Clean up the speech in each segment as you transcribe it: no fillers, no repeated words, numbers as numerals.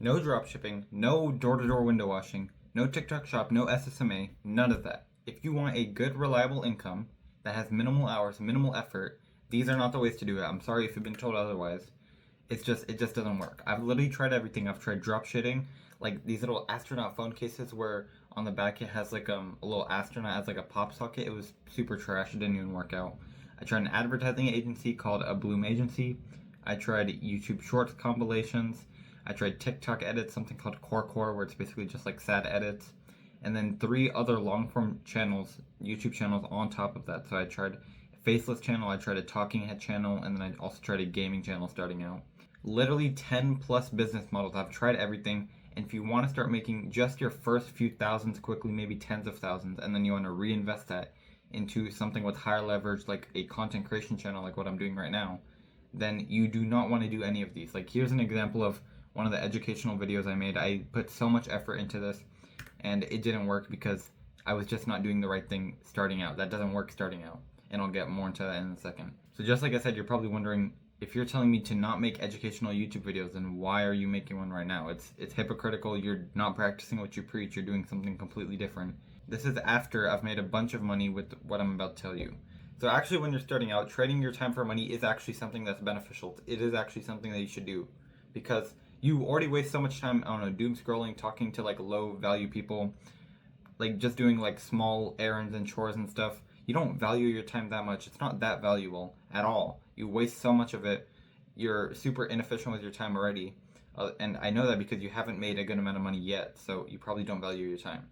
No drop shipping, no door-to-door window washing, no TikTok shop, no SSMA, none of that. If you want a good, reliable income that has minimal hours, minimal effort, these are not the ways to do it. I'm sorry if you've been told otherwise. It just doesn't work. I've literally tried everything. I've tried drop shitting, like these little astronaut phone cases where on the back it has like a little astronaut as like a pop socket. It was super trash. It didn't even work out. I tried an advertising agency called a Bloom Agency. I tried YouTube Shorts compilations. I tried TikTok edits, something called Core, where it's basically just like sad edits, and then three other long form channels, YouTube channels on top of that. So I tried a faceless channel, I tried a talking head channel, and then I also tried a gaming channel starting out. Literally 10 plus business models. I've tried everything. And if you want to start making just your first few thousands quickly, maybe tens of thousands, and then you want to reinvest that into something with higher leverage, like a content creation channel, like what I'm doing right now, then you do not want to do any of these. Like, here's an example of one of the educational videos I made. I put so much effort into this, and it didn't work because I was just not doing the right thing starting out. That doesn't work starting out, and I'll get more into that in a second. So just like I said, you're probably wondering, if you're telling me to not make educational YouTube videos, then why are you making one right now? It's hypocritical. You're not practicing what you preach. You're doing something completely different. This is after I've made a bunch of money with what I'm about to tell you. So actually, when you're starting out, trading your time for money is actually something that's beneficial. It is actually something that you should do, because you already waste so much time, I don't know, doom scrolling, talking to like low value people, like just doing like small errands and chores and stuff. You don't value your time that much. It's not that valuable at all. You waste so much of it. You're super inefficient with your time already. And I know that because you haven't made a good amount of money yet, so you probably don't value your time.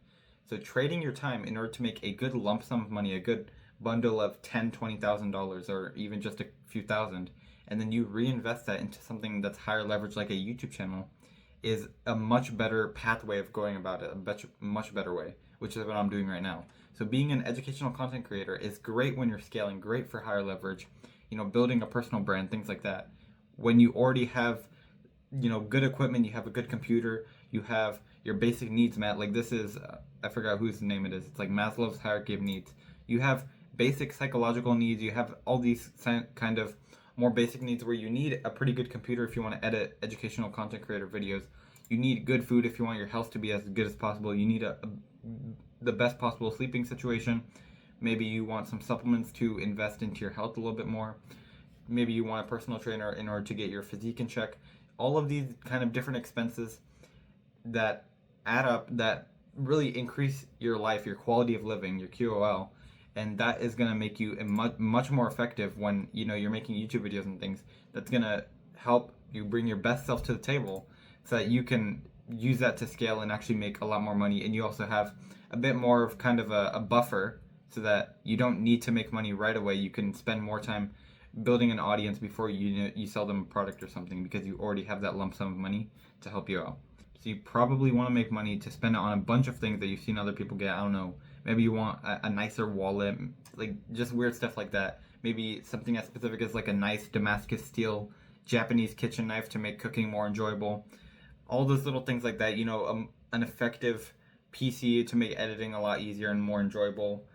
So trading your time in order to make a good lump sum of money, a good bundle of $10,000, $20,000, or even just a few thousand, and then you reinvest that into something that's higher leverage like a YouTube channel, is a much better pathway of going about it, a much better way, which is what I'm doing right now. So being an educational content creator is great when you're scaling, great for higher leverage, building a personal brand, things like that. When you already have, good equipment, you have a good computer, you have your basic needs met. Like this is, I forgot whose name it is. It's like Maslow's hierarchy of needs. You have basic psychological needs. You have all these kind of more basic needs where you need a pretty good computer if you want to edit educational content creator videos. You need good food if you want your health to be as good as possible. You need the best possible sleeping situation. Maybe you want some supplements to invest into your health a little bit more. Maybe you want a personal trainer in order to get your physique in check. All of these kind of different expenses that add up, that really increase your life, your quality of living, your QOL, and that is going to make you much more effective when you're making YouTube videos and things. That's going to help you bring your best self to the table so that you can use that to scale and actually make a lot more money, and you also have a bit more of kind of a buffer so that you don't need to make money right away. You can spend more time building an audience before you sell them a product or something, because you already have that lump sum of money to help you out. So you probably want to make money to spend it on a bunch of things that you've seen other people get. I don't know. Maybe you want a nicer wallet, like just weird stuff like that. Maybe something as specific as like a nice Damascus steel Japanese kitchen knife to make cooking more enjoyable. All those little things like that. An effective PC to make editing a lot easier and more enjoyable.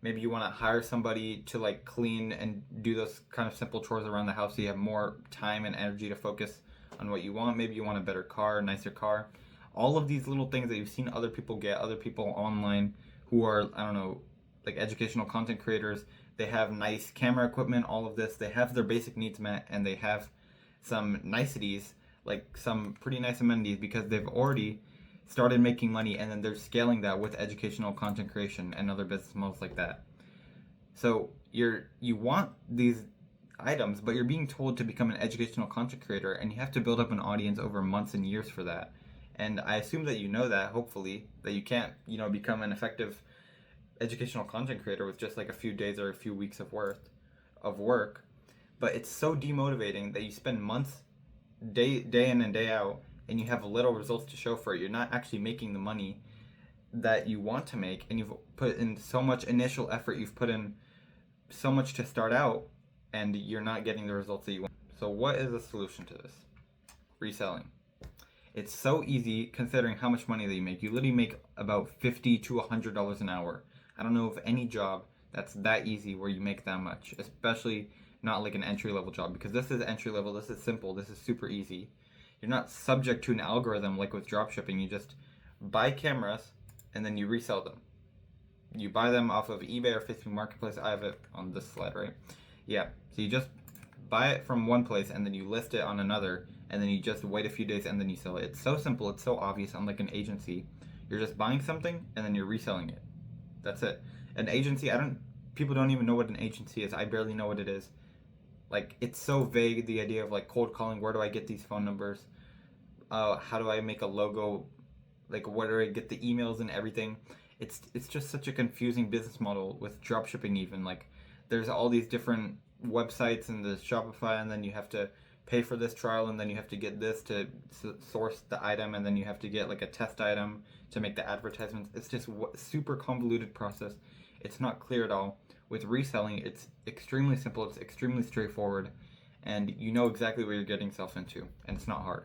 Maybe you want to hire somebody to like clean and do those kind of simple chores around the house so you have more time and energy to focus on what you want. Maybe you want a better car, a nicer car. All of these little things that you've seen other people get, other people online who are, I don't know, like educational content creators. They have nice camera equipment, all of this. They have their basic needs met, and they have some niceties, like some pretty nice amenities, because they've already started making money, and then they're scaling that with educational content creation and other business models like that. So you want these items, but you're being told to become an educational content creator, and you have to build up an audience over months and years for that. And I assume that you know that, hopefully, that you can't, become an effective educational content creator with just like a few days or a few weeks of work. But it's so demotivating that you spend months, day in and day out, and you have little results to show for it. You're not actually making the money that you want to make, and you've put in so much initial effort, you've put in so much to start out, and you're not getting the results that you want. So what is the solution to this? Reselling. It's so easy considering how much money that you make. You literally make about $50 to $100 an hour. I don't know of any job that's that easy where you make that much, especially not like an entry level job, because this is entry level, this is simple, this is super easy. you're not subject to an algorithm like with dropshipping. You just buy cameras and then you resell them. You buy them off of eBay or Facebook Marketplace. I have it on this slide, right? Yeah. So you just buy it from one place and then you list it on another, and then you just wait a few days and then you sell it. It's so simple. It's so obvious. Unlike an agency, you're just buying something and then you're reselling it. That's it. An agency, people don't even know what an agency is. I barely know what it is. Like, it's so vague, the idea of like cold calling. Where do I get these phone numbers? How do I make a logo? Like, where do I get the emails and everything? It's just such a confusing business model with dropshipping. Even like, there's all these different websites and the Shopify, and then you have to pay for this trial, and then you have to get this to source the item, and then you have to get like a test item to make the advertisements. It's just super convoluted process. It's not clear at all. With reselling, it's extremely simple. It's extremely straightforward, and you know exactly what you're getting yourself into, and it's not hard.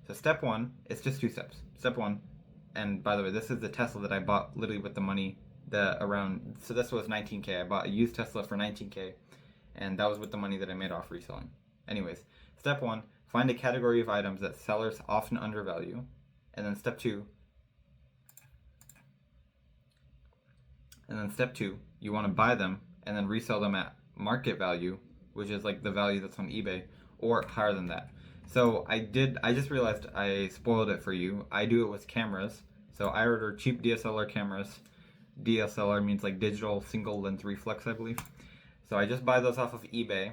So step one, it's just 2 steps. Step one, and by the way, this is the Tesla that I bought literally with the money so this was 19K. I bought a used Tesla for 19K, and that was with the money that I made off reselling. Anyways, step one, find a category of items that sellers often undervalue. And then step two, you want to buy them and then resell them at market value, which is like the value that's on eBay, or higher than that. So I just realized I spoiled it for you. I do it with cameras. So I order cheap DSLR cameras. DSLR means like digital single lens reflex, I believe. So I just buy those off of eBay,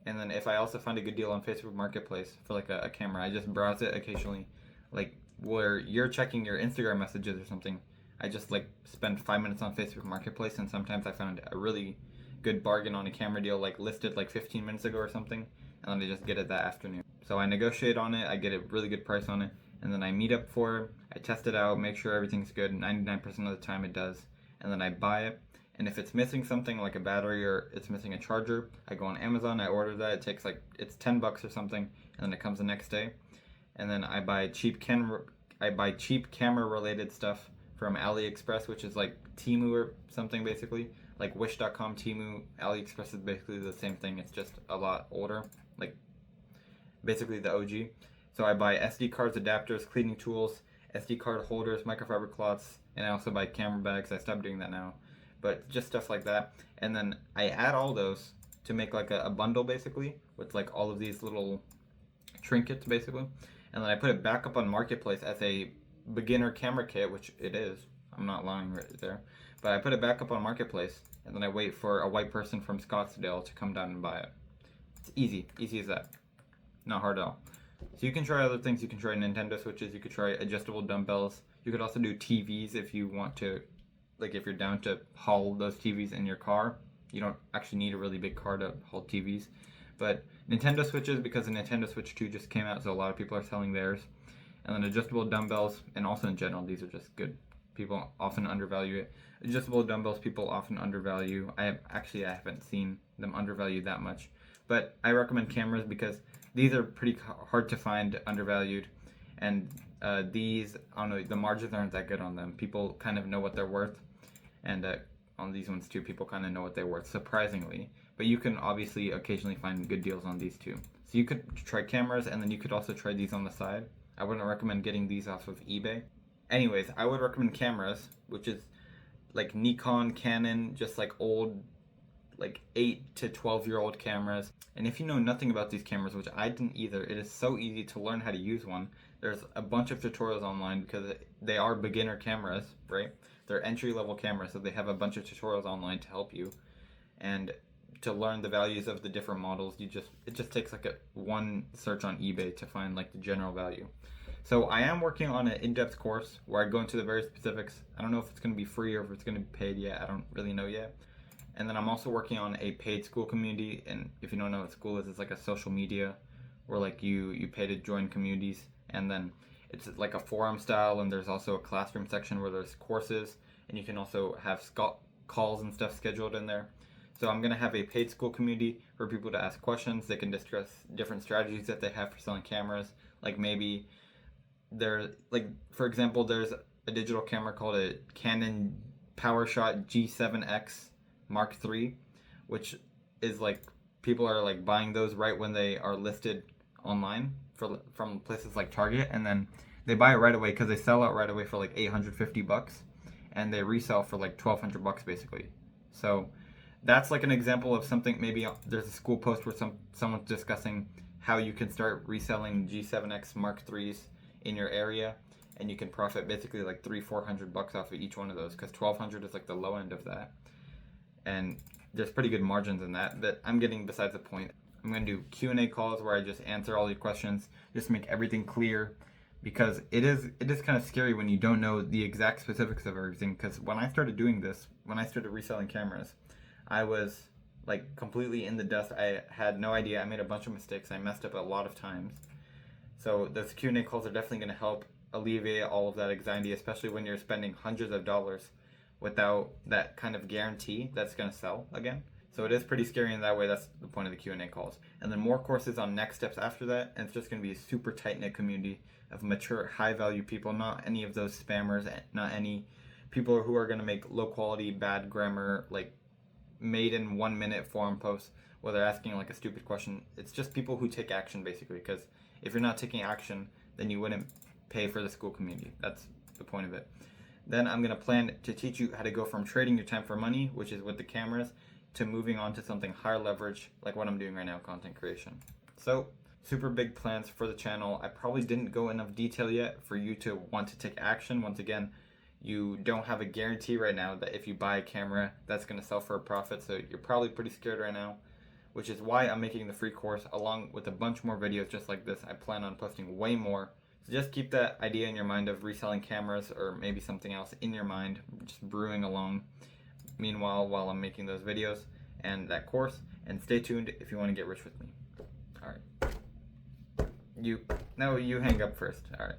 and then if I also find a good deal on Facebook Marketplace for like a camera, I just browse it occasionally, like where you're checking your Instagram messages or something. I just like spend 5 minutes on Facebook Marketplace, and sometimes I found a really good bargain on a camera deal, like listed like 15 minutes ago or something, and then I just get it that afternoon. So I negotiate on it, I get a really good price on it, and then I meet up for it, I test it out, make sure everything's good. 99% of the time it does, and then I buy it. And if it's missing something like a battery or it's missing a charger, I go on Amazon, I order that. It takes it's $10 or something, and then it comes the next day. And then I buy cheap camera related stuff from AliExpress, which is like Temu or something basically. Like Wish.com, Temu, AliExpress is basically the same thing. It's just a lot older, like basically the OG. So I buy SD cards, adapters, cleaning tools, SD card holders, microfiber cloths, and I also buy camera bags. I stopped doing that now. But just stuff like that. And then I add all those to make like a bundle basically with like all of these little trinkets basically. And then I put it back up on Marketplace as a beginner camera kit, which it is. I'm not lying right there. But I put it back up on Marketplace, and then I wait for a white person from Scottsdale to come down and buy it. It's easy. Easy as that. Not hard at all. So you can try other things. You can try Nintendo Switches. You could try adjustable dumbbells. You could also do TVs if you want to. Like if you're down to haul those TVs in your car. You don't actually need a really big car to haul TVs. But Nintendo Switches, because the Nintendo Switch 2 just came out, so a lot of people are selling theirs. And then adjustable dumbbells, and also in general, these are just good. People often undervalue it. Adjustable dumbbells, people often undervalue. I haven't seen them undervalued that much. But I recommend cameras because these are pretty hard to find undervalued. And these, I don't know, the margins aren't that good on them. People kind of know what they're worth. And on these ones too, people kind of know what they're worth, surprisingly. But you can obviously occasionally find good deals on these too. So you could try cameras, and then you could also try these on the side. I wouldn't recommend getting these off of eBay. Anyways, I would recommend cameras, which is like Nikon, Canon, just like old, like 8 to 12-year-old cameras. And if you know nothing about these cameras, which I didn't either, it is so easy to learn how to use one. There's a bunch of tutorials online because they are beginner cameras, right? They're entry-level cameras, so they have a bunch of tutorials online to help you. And to learn the values of the different models, it just takes like one search on eBay to find like the general value. So I am working on an in-depth course where I go into the very specifics. I don't know if it's going to be free or if it's going to be paid yet. I don't really know yet. And then I'm also working on a paid school community. And if you don't know what school is, it's like a social media where like you pay to join communities. And then it's like a forum style, and there's also a classroom section where there's courses, and you can also have calls and stuff scheduled in there. So I'm going to have a paid school community for people to ask questions. They can discuss different strategies that they have for selling cameras. Like maybe for example, there's a digital camera called a Canon PowerShot G7X Mark III, which is like people are like buying those right when they are listed online from places like Target, and then they buy it right away because they sell out right away for like $850, and they resell for like $1,200 basically. So that's like an example of something. Maybe there's a school post where someone's discussing how you can start reselling G7X Mark IIIs in your area, and you can profit basically like $300-400 off of each one of those, because $1,200 is like the low end of that, and there's pretty good margins in that. But I'm getting besides the point. I'm going to do Q&A calls where I just answer all your questions, just make everything clear, because it is kind of scary when you don't know the exact specifics of everything. Because when I started doing this, when I started reselling cameras, I was like completely in the dust. I had no idea. I made a bunch of mistakes. I messed up a lot of times. So those Q&A calls are definitely going to help alleviate all of that anxiety, especially when you're spending hundreds of dollars without that kind of guarantee that's going to sell again. So it is pretty scary in that way. That's the point of the Q&A calls. And then more courses on next steps after that, and it's just going to be a super tight-knit community of mature, high-value people, not any of those spammers, not any people who are going to make low-quality, bad grammar, like made in 1 minute forum posts where they're asking like a stupid question. It's just people who take action basically, because if you're not taking action, then you wouldn't pay for the school community. That's the point of it. Then I'm going to plan to teach you how to go from trading your time for money, which is with the cameras, to moving on to something higher leverage like what I'm doing right now, content creation. So super big plans for the channel. I probably didn't go enough detail yet for you to want to take action. Once again, you don't have a guarantee right now that if you buy a camera that's going to sell for a profit, so you're probably pretty scared right now, which is why I'm making the free course along with a bunch more videos just like this. I plan on posting way more. So just keep that idea in your mind of reselling cameras, or maybe something else in your mind, just brewing along meanwhile while I'm making those videos and that course. And stay tuned if you want to get rich with me. All right. You hang up first. All right.